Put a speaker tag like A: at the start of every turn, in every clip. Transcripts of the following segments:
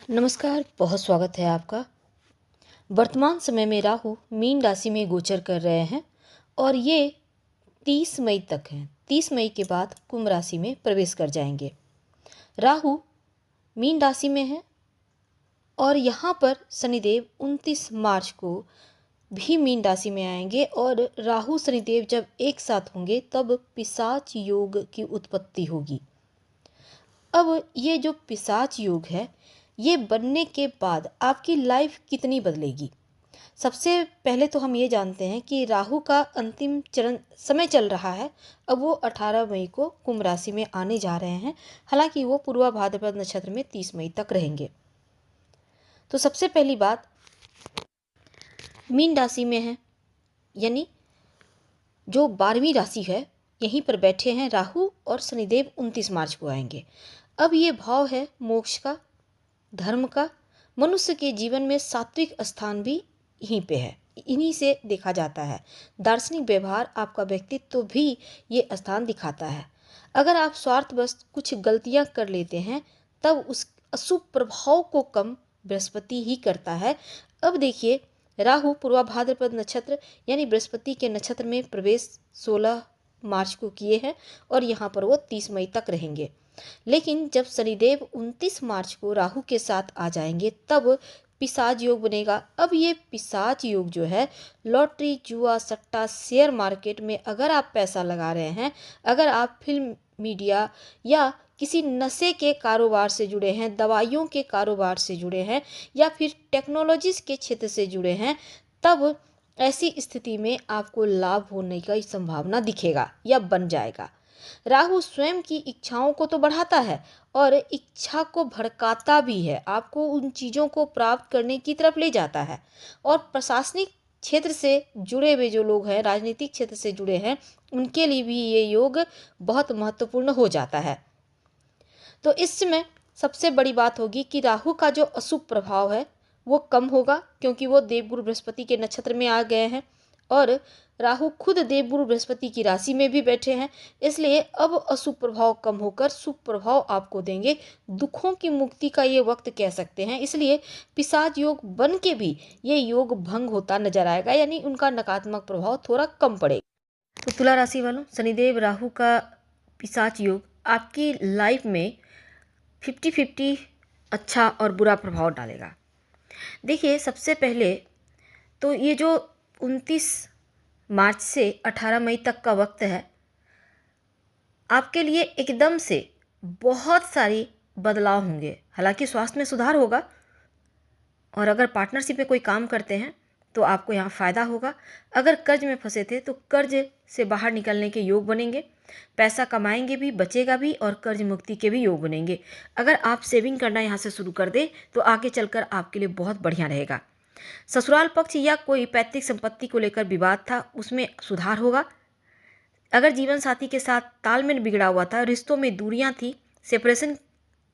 A: नमस्कार, बहुत स्वागत है आपका। वर्तमान समय में राहु मीन राशि में गोचर कर रहे हैं और ये 30 मई तक हैं। 30 मई के बाद कुंभ राशि में प्रवेश कर जाएंगे। राहु मीन राशि में है और यहाँ पर शनिदेव 29 मार्च को भी मीन राशि में आएंगे और राहु शनिदेव जब एक साथ होंगे तब पिशाच योग की उत्पत्ति होगी। अब ये जो पिशाच योग है, ये बनने के बाद आपकी लाइफ कितनी बदलेगी। सबसे पहले तो हम ये जानते हैं कि राहु का अंतिम चरण समय चल रहा है। अब वो 18 मई को कुंभ राशि में आने जा रहे हैं। हालांकि वो पूर्वा भाद्रपद नक्षत्र में 30 मई तक रहेंगे। तो सबसे पहली बात, मीन राशि में है, यानी जो 12वीं राशि है, यहीं पर बैठे हैं राहु और शनिदेव 29 मार्च को आएंगे। अब ये भाव है मोक्ष का, धर्म का। मनुष्य के जीवन में सात्विक स्थान भी यहीं पे है, इन्हीं से देखा जाता है। दार्शनिक व्यवहार, आपका व्यक्तित्व भी ये स्थान दिखाता है। अगर आप स्वार्थवश कुछ गलतियां कर लेते हैं तब उस अशुभ प्रभाव को कम बृहस्पति ही करता है। अब देखिए, राहु पूर्वा भाद्रपद नक्षत्र यानी बृहस्पति के नक्षत्र में प्रवेश 16 मार्च को किए हैं और यहाँ पर वो 30 मई तक रहेंगे। लेकिन जब शनिदेव 29 मार्च को राहु के साथ आ जाएंगे तब पिशाच योग बनेगा। अब ये पिशाच योग जो है, लॉटरी, जुआ, सट्टा, शेयर मार्केट में अगर आप पैसा लगा रहे हैं, अगर आप फिल्म, मीडिया या किसी नशे के कारोबार से जुड़े हैं, दवाइयों के कारोबार से जुड़े हैं या फिर टेक्नोलॉजीज के क्षेत्र से जुड़े हैं, तब ऐसी स्थिति में आपको लाभ होने की संभावना दिखेगा या बन जाएगा। राहु स्वयं की इच्छाओं को तो बढ़ाता है और इच्छा को भड़काता भी है, आपको उन चीज़ों को प्राप्त करने की तरफ ले जाता है। और प्रशासनिक क्षेत्र से जुड़े हुए जो लोग हैं, राजनीतिक क्षेत्र से जुड़े हैं, उनके लिए भी ये योग बहुत महत्वपूर्ण हो जाता है। तो इसमें सबसे बड़ी बात होगी कि राहु का जो अशुभ प्रभाव है वो कम होगा, क्योंकि वो देवगुरु बृहस्पति के नक्षत्र में आ गए हैं और राहु खुद देवगुरु बृहस्पति की राशि में भी बैठे हैं। इसलिए अब अशुभ प्रभाव कम होकर शुभ प्रभाव आपको देंगे। दुखों की मुक्ति का ये वक्त कह सकते हैं। इसलिए पिशाच योग बन के भी ये योग भंग होता नजर आएगा, यानी उनका नकारात्मक प्रभाव थोड़ा कम पड़ेगा। तो तुला राशि वालों, शनिदेव राहु का पिशाच योग आपकी लाइफ में 50-50 अच्छा और बुरा प्रभाव डालेगा। देखिए, सबसे पहले तो ये जो 29 मार्च से 18 मई तक का वक्त है, आपके लिए एकदम से बहुत सारी बदलाव होंगे। हालांकि स्वास्थ्य में सुधार होगा और अगर पार्टनरशिप में कोई काम करते हैं तो आपको यहाँ फ़ायदा होगा। अगर कर्ज में फंसे थे तो कर्ज से बाहर निकलने के योग बनेंगे, पैसा कमाएंगे भी, बचेगा भी और कर्ज मुक्ति के भी योग बनेंगे। अगर आप सेविंग करना यहाँ से शुरू कर दें तो आगे चलकर आपके लिए बहुत बढ़िया रहेगा। ससुराल पक्ष या कोई पैतृक संपत्ति को लेकर विवाद था, उसमें सुधार होगा। अगर जीवन साथी के साथ तालमेल बिगड़ा हुआ था, रिश्तों में दूरियां थी, सेपरेशन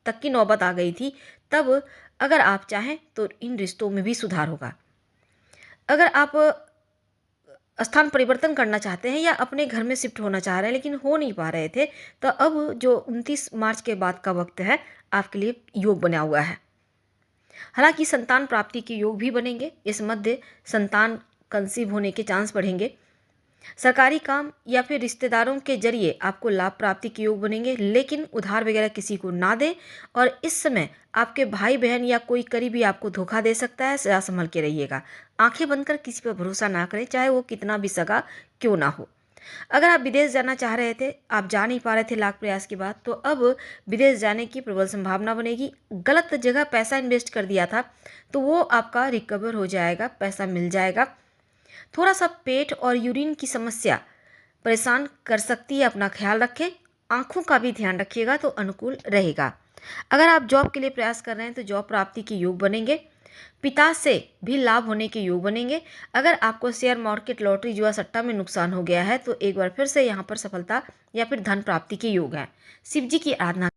A: तक की नौबत आ गई थी, तब अगर आप चाहें तो इन रिश्तों में भी सुधार होगा। अगर आप स्थान परिवर्तन करना चाहते हैं या अपने घर में शिफ्ट होना चाह रहे हैं लेकिन हो नहीं पा रहे थे, तो अब जो 29 मार्च के बाद का वक्त है आपके लिए योग बना हुआ है। हालांकि संतान प्राप्ति के योग भी बनेंगे। इस मध्य संतान कंसीव होने के चांस बढ़ेंगे। सरकारी काम या फिर रिश्तेदारों के जरिए आपको लाभ प्राप्ति के योग बनेंगे, लेकिन उधार वगैरह किसी को ना दें। और इस समय आपके भाई बहन या कोई करीबी आपको धोखा दे सकता है, जरा संभल के रहिएगा। आंखें बंद कर किसी पर भरोसा ना करें, चाहे वो कितना भी सगा क्यों ना हो। अगर आप विदेश जाना चाह रहे थे, आप जा नहीं पा रहे थे लाख प्रयास के बाद, तो अब विदेश जाने की प्रबल संभावना बनेगी। गलत जगह पैसा इन्वेस्ट कर दिया था तो वो आपका रिकवर हो जाएगा, पैसा मिल जाएगा। थोड़ा सा पेट और यूरिन की समस्या परेशान कर सकती है, अपना ख्याल रखें। आंखों का भी ध्यान रखिएगा तो अनुकूल रहेगा। अगर आप जॉब के लिए प्रयास कर रहे हैं तो जॉब प्राप्ति के योग बनेंगे। पिता से भी लाभ होने के योग बनेंगे। अगर आपको शेयर मार्केट, लॉटरी, जुआ, सट्टा में नुकसान हो गया है तो एक बार फिर से यहाँ पर सफलता या फिर धन प्राप्ति के योग हैं। शिव जी की आराधना